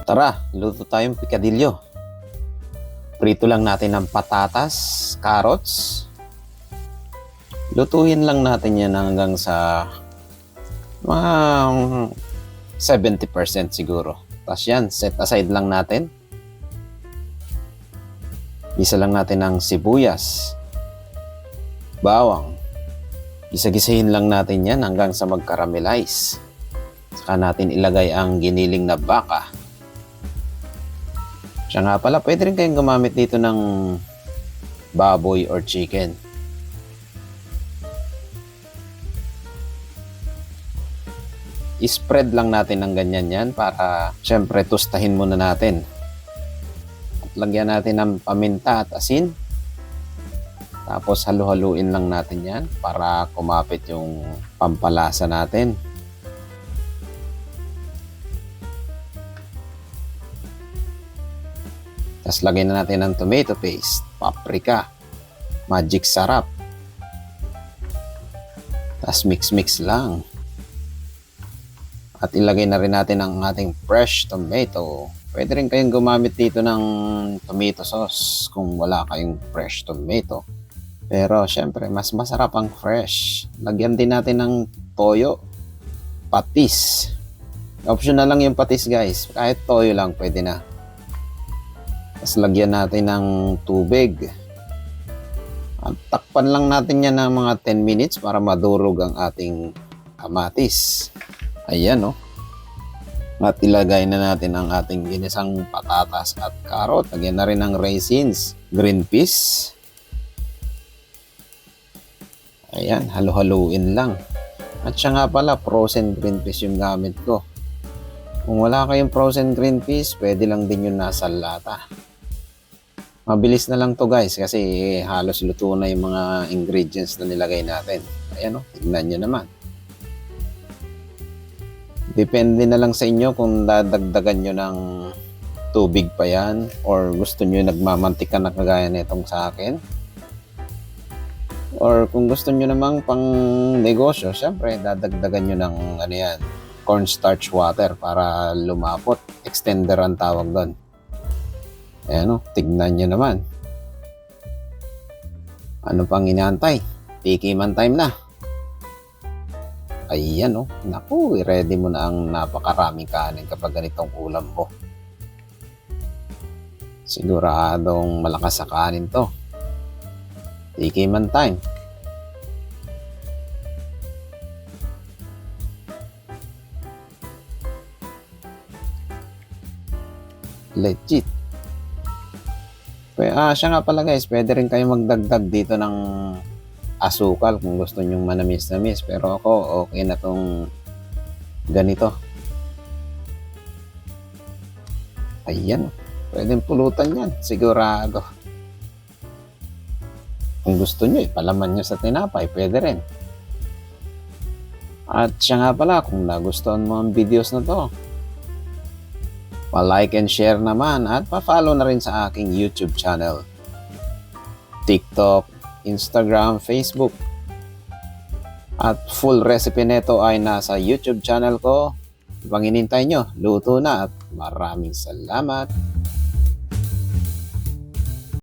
Tara, luto tayong pikadilyo. Prito lang natin ng patatas, carrots. Lutuin lang natin yan hanggang sa mga 70% siguro. Tapos yan, set aside lang natin. Gisa lang natin ng sibuyas, bawang. Gisa-gisahin lang natin yan hanggang sa mag-caramelize. Saka natin ilagay ang giniling na baka. Siya nga pala, pwede rin kayong gumamit dito ng baboy or chicken. I-spread lang natin ng ganyan yan para syempre tustahin muna natin. At lagyan natin ng paminta at asin. Tapos halu-haluin lang natin yan para kumapit yung pampalasa natin. Tapos lagyan na natin ng tomato paste, paprika, magic sarap. Tapos mix-mix lang. At ilagay na rin natin ang ating fresh tomato. Pwede rin kayong gumamit dito ng tomato sauce kung wala kayong fresh tomato. Pero syempre, mas masarap ang fresh. Lagyan din natin ng toyo, patis. Optional lang yung patis guys. Kahit toyo lang pwede na. Tapos lagyan natin ng tubig. At takpan lang natin yan ng mga 10 minutes para madurog ang ating kamatis. Ayan o. At ilagay na natin ang ating ginisang patatas at carrot. Lagyan na rin ng raisins, green peas. Ayan, halu-haluin lang. At siya nga pala, frozen green peas yung gamit ko. Kung wala kayong frozen green peas, pwede lang din yung nasa lata. Mabilis na lang to guys kasi halos luto na yung mga ingredients na nilagay natin. Ayan o, tignan nyo naman. Depende na lang sa inyo kung dadagdagan nyo ng tubig pa yan or gusto nyo nagmamantika na kagaya nitong sa akin. Or kung gusto nyo namang pang negosyo, syempre dadagdagan nyo ng ano yan, cornstarch water para lumapot. Extender ang tawag doon. Ayan o, tignan nyo naman. Ano pang inaantay? Tikiman time na. Ayan o, naku, ready mo na ang napakaraming kanin kapag ganitong ulam mo. Siguradong malakas sa kanin to. Tikiman time. Legit. Siya nga pala guys, pwede rin kayo magdagdag dito ng asukal kung gusto nyong manamis-namis. Pero ako, okay na tong ganito. Ayan. Pwedeng pulutan yan. Sigurado. Kung gusto nyo, palaman nyo sa tinapay, pwede rin. At siya nga pala, kung nagustuhan mo ang videos na to, pa-like and share naman at pa-follow na rin sa aking YouTube channel, TikTok, Instagram, Facebook. At full recipe nito ay nasa YouTube channel ko. Ibang inintay nyo, luto na at maraming salamat.